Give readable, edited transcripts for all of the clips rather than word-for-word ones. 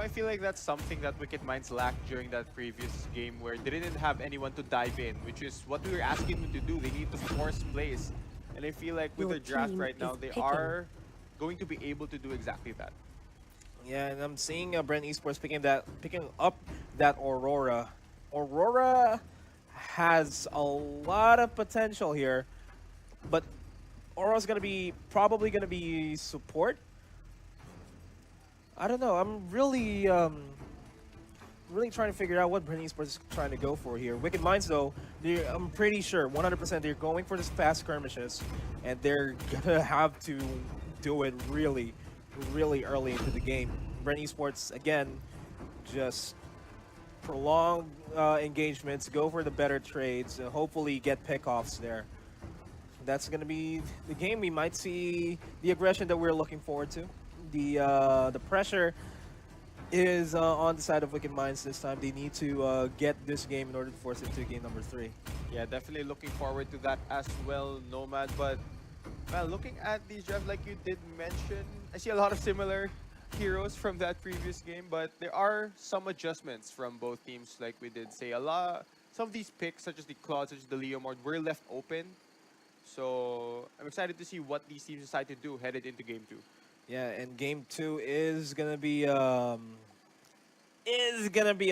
I feel like that's something that Wicked Minds lacked during that previous game where they didn't have anyone to dive in, which is what we were asking them to do. They need to force plays. And I feel like with Your their draft team right is now, they picking. are going to be able to do exactly that. Yeah, and I'm seeing Bren Esports picking up that Aurora. Aurora has a lot of potential here, but Aurora's gonna be probably gonna be support. I don't know. I'm really trying to figure out what Bren Esports is trying to go for here. Wicked Minds, though, I'm pretty sure 100% they're going for this fast skirmishes, and they're gonna have to do it really, really early into the game. Bren Esports again, just prolong engagements, go for the better trades, and hopefully get pickoffs there. That's gonna be the game. We might see the aggression that we're looking forward to. The pressure is on the side of Wicked Minds this time. They need to get this game in order to force it to game number 3. Yeah, definitely looking forward to that as well, Nomad. But well, looking at these drafts, like you did mention, I see a lot of similar heroes from that previous game, but there are some adjustments from both teams. Like we did say, some of these picks, such as the Claude, such as the Leomord, were left open. So I'm excited to see what these teams decide to do headed into game 2. Yeah, and game 2 is gonna be a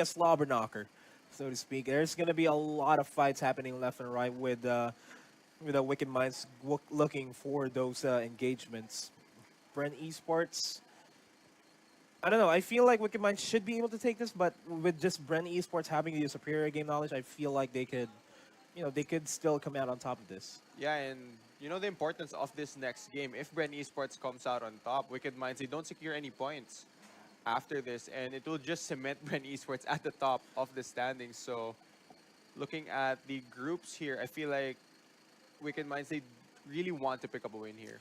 slobber knocker, so to speak. There's gonna be a lot of fights happening left and right with the Wicked Minds looking for those engagements. Bren Esports. I don't know. I feel like Wicked Minds should be able to take this, but with just Bren Esports having the superior game knowledge, I feel like they could still come out on top of this. Yeah, and you know the importance of this next game. If Bren Esports comes out on top, Wicked Minds, they don't secure any points after this, and it will just cement Bren Esports at the top of the standings. So, looking at the groups here, I feel like Wicked Minds, they really want to pick up a win here.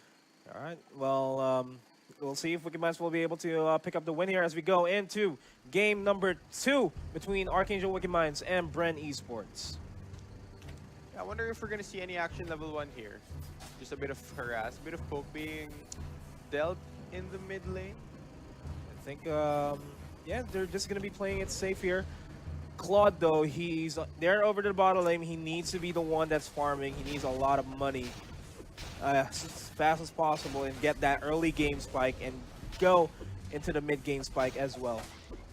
All right. Well, we'll see if Wicked Minds will be able to pick up the win here as we go into game number 2 between Arkangel Wicked Minds and Bren Esports. I wonder if we're going to see any action level 1 here. Just a bit of harass, a bit of poke being dealt in the mid lane. I think, yeah, they're just going to be playing it safe here. Claude, though, he's there over to the bottom lane. He needs to be the one that's farming. He needs a lot of money as fast as possible and get that early game spike and go into the mid game spike as well.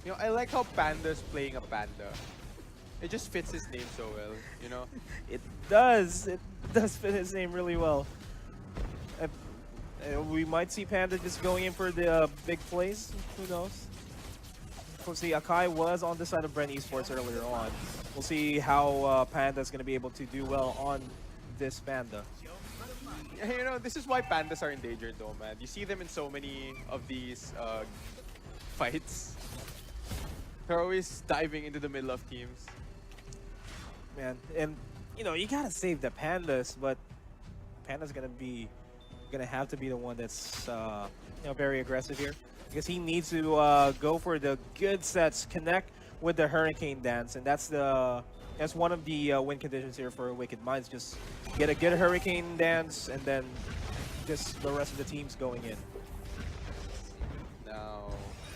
You know, I like how Panda's playing a panda. It just fits his name so well, you know? It does. It does fit his name really well. We might see Panda just going in for the big plays. Who knows? We'll see. Akai was on the side of Bren Esports earlier on. We'll see how Panda's going to be able to do well on this Panda. Yeah, you know, this is why pandas are endangered though, man. You see them in so many of these fights. They're always diving into the middle of teams. Man, and you know, you gotta save the Pandas, but Panda's gonna have to be the one that's very aggressive here because he needs to go for the good sets, connect with the Hurricane Dance, and that's one of the win conditions here for Wicked Minds. Just get a good Hurricane Dance, and then just the rest of the team's going in. Now,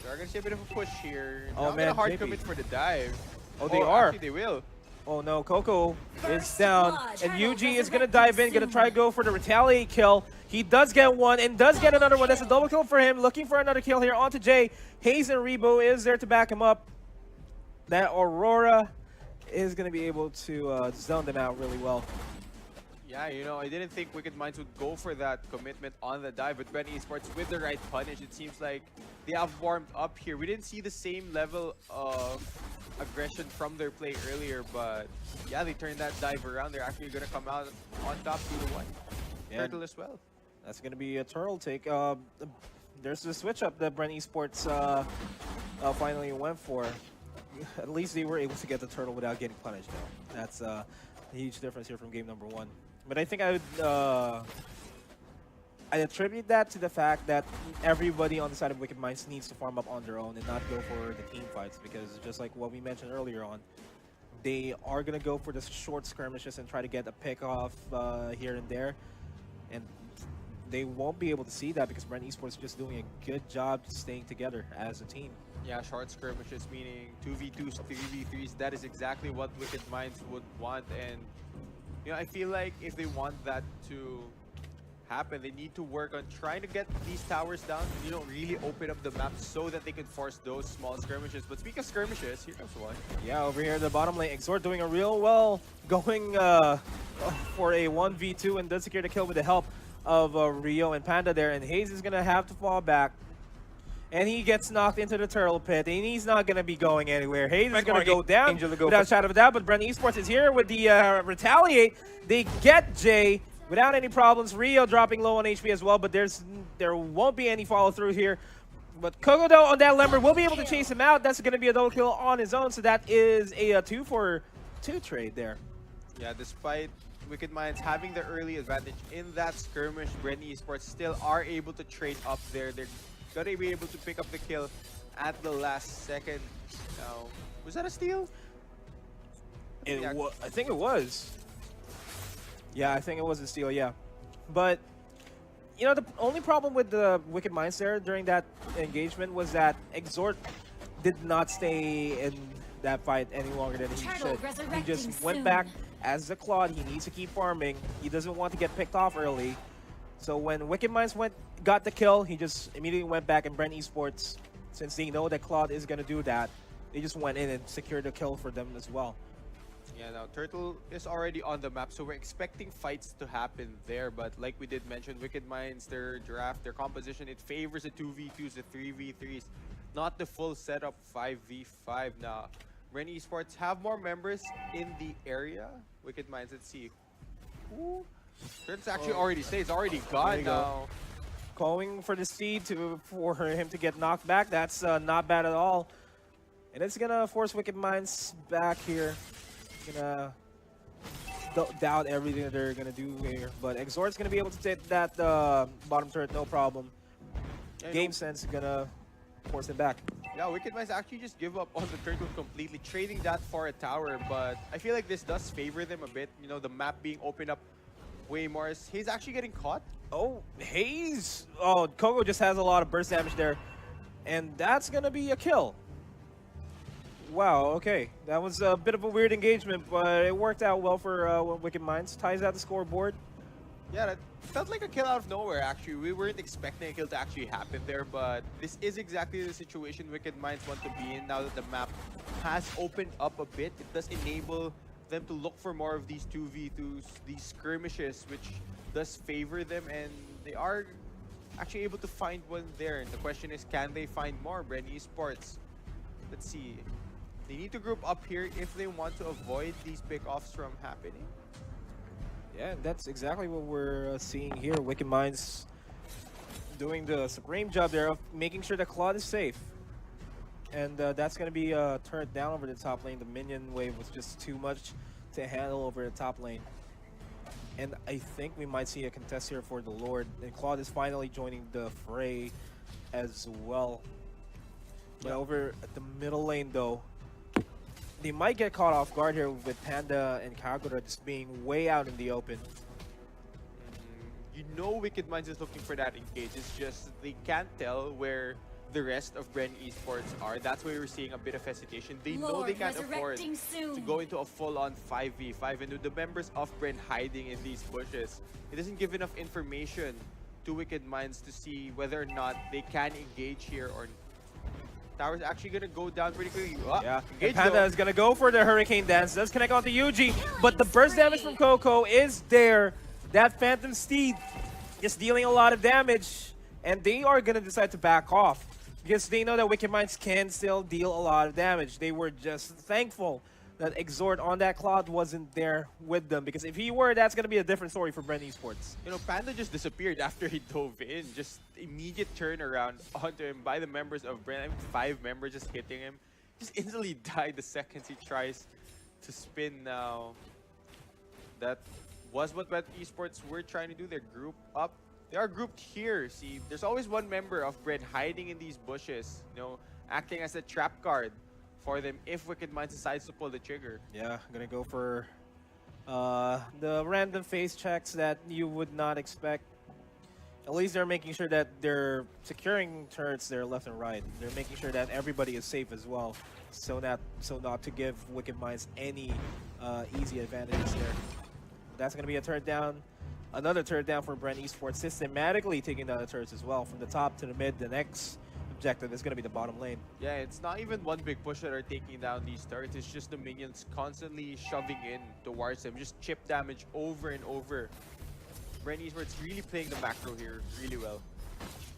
they're gonna see a bit of a push here. Oh, Now man, gonna hard JP. commit for the dive. Oh, they are. Actually, they will. Oh no, Coco is down, blood. and Yuji is gonna dive in, gonna try to go for the retaliate kill. He does get one, and does get another one. That's a double kill for him, looking for another kill here onto Jay. Hayes and Rebo is there to back him up. That Aurora is gonna be able to zone them out really well. Yeah, you know, I didn't think Wicked Minds would go for that commitment on the dive, but Bren Esports with the right punish, it seems like they have warmed up here. We didn't see the same level of aggression from their play earlier, but yeah, they turned that dive around. They're actually going to come out on top 2-1. Yeah. Turtle as well. That's gonna be a turtle take. There's the switch up that Bren Esports finally went for. At least they were able to get the turtle without getting punished, though. That's a huge difference here from game number 1. But I think I attribute that to the fact that everybody on the side of Wicked Minds needs to farm up on their own and not go for the team fights, because just like what we mentioned earlier on, they are going to go for the short skirmishes and try to get a pick off here and there. And they won't be able to see that because Bren Esports is just doing a good job staying together as a team. Yeah, short skirmishes, meaning 2v2s, 3v3s. That is exactly what Wicked Minds would want. And, I feel like if they want that to happen, they need to work on trying to get these towers down, really open up the map so that they can force those small skirmishes. But speaking of skirmishes, here comes one. Yeah, over here in the bottom lane, Exort doing a real well, going for a 1v2 and does secure the kill with the help of Rio and Panda there. And Hayes is going to have to fall back. And he gets knocked into the turtle pit, and he's not going to be going anywhere. Hayes is going to go down without a shadow of a doubt, but Bren Esports is here with the retaliate. They get Jay without any problems. Rio dropping low on HP as well, but there won't be any follow through here. But Kogodo on that Lemmer will be able to chase him out. That's going to be a double kill on his own, so that is a 2-for-2 trade there. Yeah, despite Wicked Minds having the early advantage in that skirmish, Bren Esports still are able to trade up there. They're going to be able to pick up the kill at the last second. Now, was that a steal? I think it was. Yeah, I think it was a steal, yeah. But, the only problem with the Wicked Minds there during that engagement was that Exort did not stay in that fight any longer than he should. He just went back as a Claude. He needs to keep farming. He doesn't want to get picked off early. So when Wicked Minds got the kill, he just immediately went back, and Bren Esports, since they know that Claude is going to do that, they just went in and secured the kill for them as well. Yeah, now Turtle is already on the map, so we're expecting fights to happen there. But like we did mention, Wicked Minds, their draft, their composition, it favors the 2v2s, the 3v3s, not the full setup 5v5. Now, Bren Esports have more members in the area. Wicked Minds, let's see. Ooh. Turtle's actually already stayed. It's already gone now. Calling for the seed for him to get knocked back. That's not bad at all. And it's going to force Wicked Minds back here. Gonna doubt everything that they're gonna do here, but Exort's gonna be able to take that bottom turret, no problem. Game Sense is gonna force him back. Yeah, Wicked Minds actually just give up on the turtle completely, trading that for a tower. But I feel like this does favor them a bit. The map being opened up way more. He's actually getting caught. Oh, Hayes! Oh, Kogo just has a lot of burst damage there, and that's gonna be a kill. Wow, okay. That was a bit of a weird engagement, but it worked out well for Wicked Minds. Ties out the scoreboard. Yeah, that felt like a kill out of nowhere, actually. We weren't expecting a kill to actually happen there, but this is exactly the situation Wicked Minds want to be in now that the map has opened up a bit. It does enable them to look for more of these 2v2s, these skirmishes, which does favor them, and they are actually able to find one there. And the question is, can they find more? Bren Esports. Let's see. They need to group up here if they want to avoid these pickoffs from happening. Yeah, that's exactly what we're seeing here. Wicked Minds doing the supreme job there of making sure that Claude is safe. And that's going to be turned down over the top lane. The minion wave was just too much to handle over the top lane. And I think we might see a contest here for the Lord. And Claude is finally joining the fray as well. But over at the middle lane, though, they might get caught off guard here with Panda and Kagura just being way out in the open. Wicked Minds is looking for that engage. It's just they can't tell where the rest of Bren Esports are. That's why we're seeing a bit of hesitation. They know they can't afford to go into a full-on 5v5. And with the members of Bren hiding in these bushes, it doesn't give enough information to Wicked Minds to see whether or not they can engage here or not. Tower's actually gonna go down pretty quickly. Oh, yeah, Panda is gonna go for the Hurricane Dance. Does connect onto Yuji, but the burst damage from Coco is there. That Phantom Steed is dealing a lot of damage, and they are gonna decide to back off because they know that Wicked Minds can still deal a lot of damage. They were just thankful that Exort on that Cloud wasn't there with them, because if he were, that's gonna be a different story for Bren Esports. Panda just disappeared after he dove in. Just immediate turnaround onto him by the members of Bren. I mean, 5 members just hitting him. Just instantly died the seconds he tries to spin now. That was what Bren Esports were trying to do. They're grouped up. They are grouped here. See, there's always one member of Bren hiding in these bushes, acting as a trap card for them if Wicked Minds decides to pull the trigger. Yeah, gonna go for the random face checks that you would not expect. At least they're making sure that they're securing turrets there left and right. They're making sure that everybody is safe as well, so not to give Wicked Minds any easy advantages there. That's going to be a turret down. Another turret down for Bren Esports, systematically taking down the turrets as well. From the top to the mid, the next objective is going to be the bottom lane. Yeah, it's not even one big push that are taking down these turrets. It's just the minions constantly shoving in towards them. Just chip damage over and over. Bren Esports really playing the macro here really well.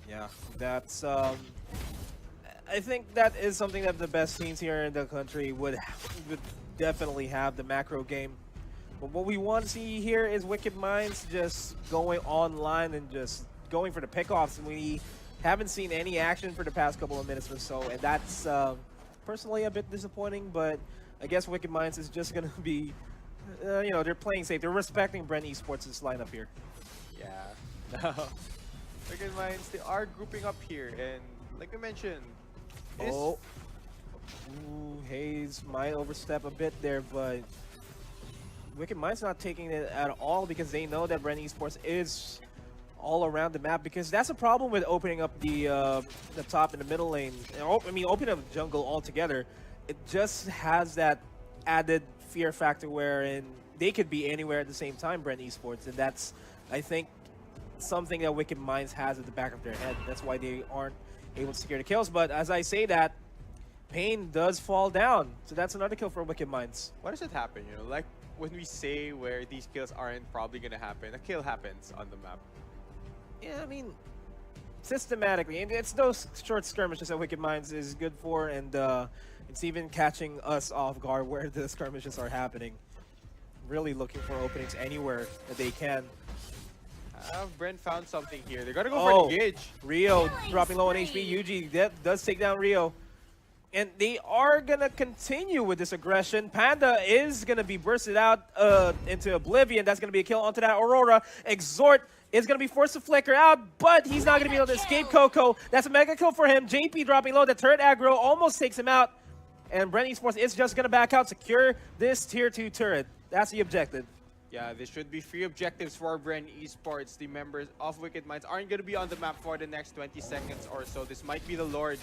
Yeah, that's... I think that is something that the best teams here in the country would definitely have, the macro game. But what we want to see here is Wicked Minds just going online and just going for the pickoffs. We haven't seen any action for the past couple of minutes or so, and that's personally a bit disappointing, but I guess Wicked Minds is just going to be, you know, they're playing safe. They're respecting Bren Esports' lineup here. Yeah. Wicked Minds, they are grouping up here, and like I mentioned, Ooh, Hayes might overstep a bit there, but Wicked Minds not taking it at all because they know that Bren Esports is all around the map, because that's a problem with opening up the top and the middle lane. I mean, opening up jungle altogether. It just has that added fear factor wherein they could be anywhere at the same time, Bren Esports, and that's, I think, something that Wicked Minds has at the back of their head. That's why they aren't able to secure the kills. But as I say that, Pain does fall down, so that's another kill for Wicked Minds. why does it happen? You know, like when we say where these kills aren't probably gonna happen, a kill happens on the map. Yeah, I mean, systematically, and it's those short skirmishes that Wicked Minds is good for, and it's even catching us off guard where the skirmishes are happening. Really looking for openings anywhere that they can. Bren found something here. They're gonna go for engage. Rio dropping low on HP. Yuji does take down Rio. And they are going to continue with this aggression. Panda is going to be bursted out into oblivion. That's going to be a kill onto that Aurora. Exhort is going to be forced to flicker out, but he's not going to be able to escape Coco. That's a mega kill for him. JP dropping low. The turret aggro almost takes him out. And Bren Esports is just going to back out, secure this tier 2 turret. That's the objective. Yeah, this should be free objectives for Bren Esports. The members of Wicked Minds aren't going to be on the map for the next 20 seconds or so. This might be the Lord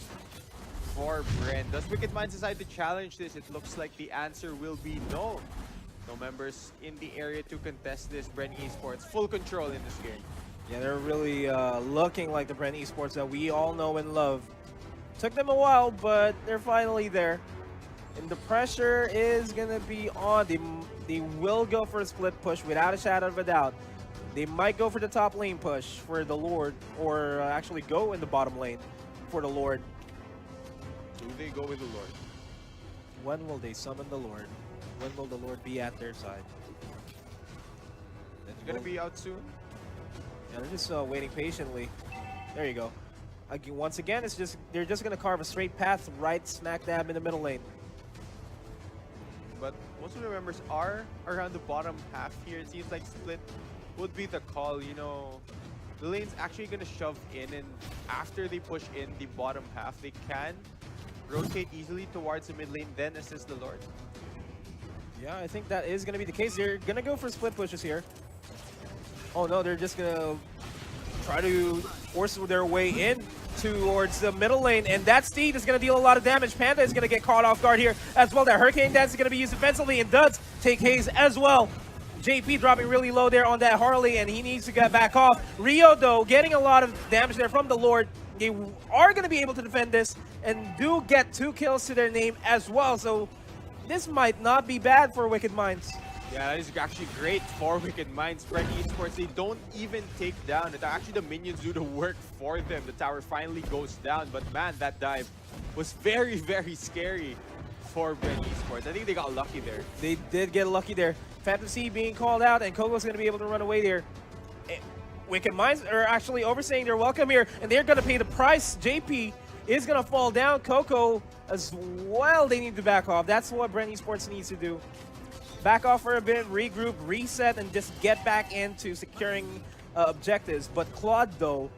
for Bren. Does Wicked Minds decide to challenge this? It looks like the answer will be no. No members in the area to contest this. Bren Esports, full control in this game. Yeah, they're really looking like the Bren Esports that we all know and love. Took them a while, but they're finally there. And the pressure is going to be on. They will go for a split push without a shadow of a doubt. They might go for the top lane push for the Lord, or actually go in the bottom lane for the Lord. Do they go with the Lord? When will they summon the Lord? When will the Lord be at their side? It's gonna be out soon. Yeah, they're just waiting patiently. There you go. Once again, they're just gonna carve a straight path right smack dab in the middle lane. But most of the members are around the bottom half here. It seems like split would be the call. You know, the lane's actually gonna shove in, and after they push in the bottom half, they can rotate easily towards the mid lane, then assist the Lord. Yeah, I think that is going to be the case. They're going to go for split pushes here. Oh no, they're just going to try to force their way in towards the middle lane, and that Steed is going to deal a lot of damage. Panda is going to get caught off guard here as well. That Hurricane Dance is going to be used defensively, and does take Hayes as well. JP dropping really low there on that Harley, and he needs to get back off. Rio, though, getting a lot of damage there from the Lord. They are going to be able to defend this and do get 2 kills to their name as well. So this might not be bad for Wicked Minds. Yeah, that is actually great for Wicked Minds. Bren Esports, they don't even take down it. Actually, the minions do the work for them. The tower finally goes down, but man, that dive was very, very scary for Bren Esports. I think they got lucky there. They did get lucky there. Fantasy being called out, and Coco's going to be able to run away there. Wicked Minds are actually overstaying their welcome here, and they're going to pay the price. JP is going to fall down. Coco as well, they need to back off. That's what Bren Esports needs to do. Back off for a bit, regroup, reset, and just get back into securing objectives. But Claude, though,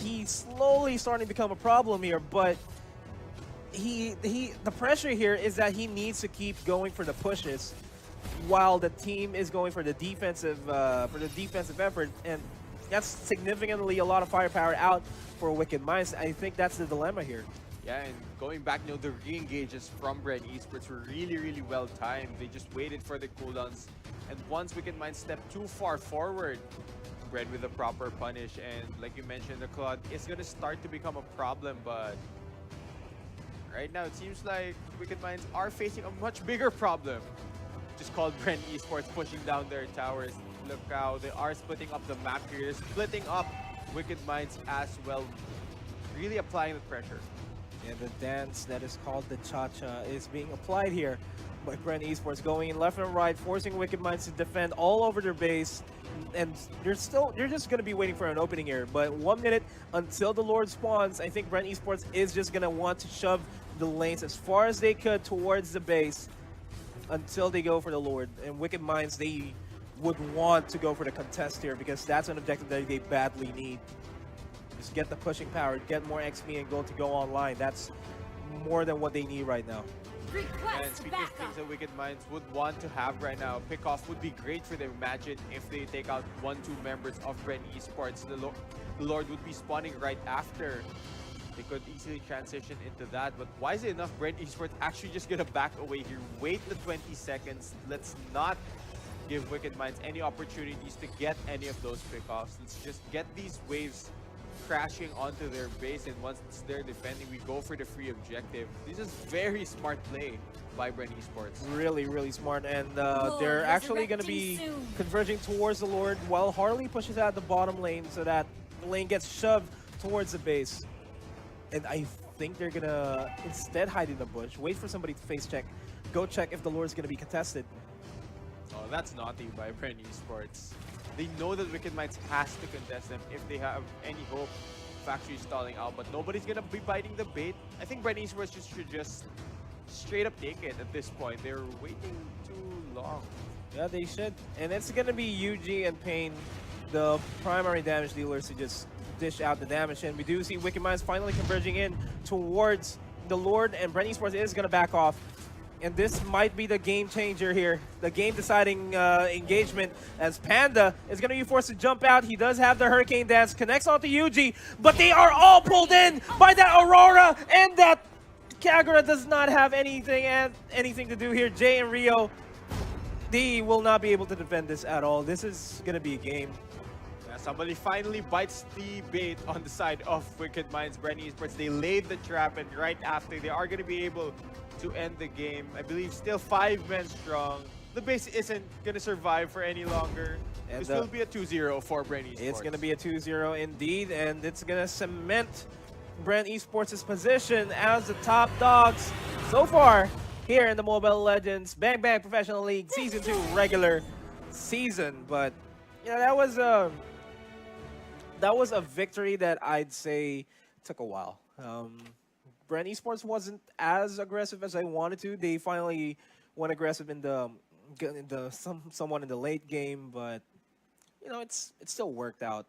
he's slowly starting to become a problem here, but the pressure here is that he needs to keep going for the pushes while the team is going for the defensive effort. And That's significantly a lot of firepower out for Wicked Minds. I think that's the dilemma here. Yeah, and going back, the re-engages from Bren Esports were really, really well timed. They just waited for the cooldowns, and once Wicked Minds stepped too far forward, Bren with the proper punish, and like you mentioned, the Claude is gonna start to become a problem, but right now it seems like Wicked Minds are facing a much bigger problem. Just called Bren Esports pushing down their towers. Look how they are splitting up the map here. They're splitting up Wicked Minds as well, really applying the pressure. And the dance that is called the Cha-Cha is being applied here by Bren Esports, going in left and right, forcing Wicked Minds to defend all over their base. And they're just going to be waiting for an opening here. But 1 minute until the Lord spawns, I think Bren Esports is just going to want to shove the lanes as far as they could towards the base until they go for the Lord. And Wicked Minds, they would want to go for the contest here because that's an objective that they badly need. Just get the pushing power, get more XP and gold to go online. That's more than what they need right now. And speaking of things that Wicked Minds would want to have right now, pickoff would be great for them. Imagine if they take out 1-2 members of Bren Esports. The Lord would be spawning right after. They could easily transition into that, but wisely enough, Bren Esports actually just gonna back away here. Wait the 20 seconds. Let's not give Wicked Minds any opportunities to get any of those pickoffs. Let's just get these waves crashing onto their base, and once they're defending, we go for the free objective. This is very smart play by Bren Esports. Really, really smart, and they're actually going to be converging towards the Lord while Harley pushes out the bottom lane so that the lane gets shoved towards the base. And I think they're going to instead hide in the bush, wait for somebody to face check, go check if the Lord's going to be contested. Oh, that's naughty by Bren Esports. They know that Wicked Minds has to contest them if they have any hope of actually stalling out, but nobody's gonna be biting the bait. I think Bren Esports should just straight up take it at this point. They're waiting too long. Yeah, they should. And it's gonna be UG and Pain, the primary damage dealers, to just dish out the damage. And we do see Wicked Minds finally converging in towards the Lord, and Bren Esports is gonna back off. And this might be the game changer here, the game deciding engagement, as Panda is going to be forced to jump out. He does have the Hurricane Dance, connects onto Yuji, but they are all pulled in by that Aurora, and that Kagura does not have anything to do here. Jay and Rio, they will not be able to defend this at all. This is going to be a game. Yeah, somebody finally bites the bait on the side of Wicked Minds. Bren Esports, they laid the trap, and right after, they are going to be able to end the game. I believe still 5 men strong. The base isn't going to survive for any longer. And this will be a 2-0 for Bren Esports. It's going to be a 2-0 indeed, and it's going to cement Bren Esports' position as the top dogs so far here in the Mobile Legends Bang Bang Professional League Season 2 regular season. But yeah, that was a victory that I'd say took a while. Bren Esports wasn't as aggressive as I wanted to. They finally went aggressive in the somewhat in the late game, but you know, it still worked out.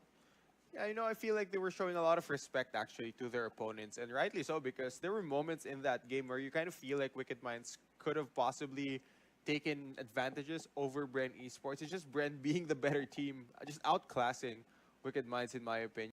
Yeah, I feel like they were showing a lot of respect actually to their opponents, and rightly so, because there were moments in that game where you kind of feel like Wicked Minds could have possibly taken advantages over Bren Esports. It's just Bren being the better team, just outclassing Wicked Minds in my opinion.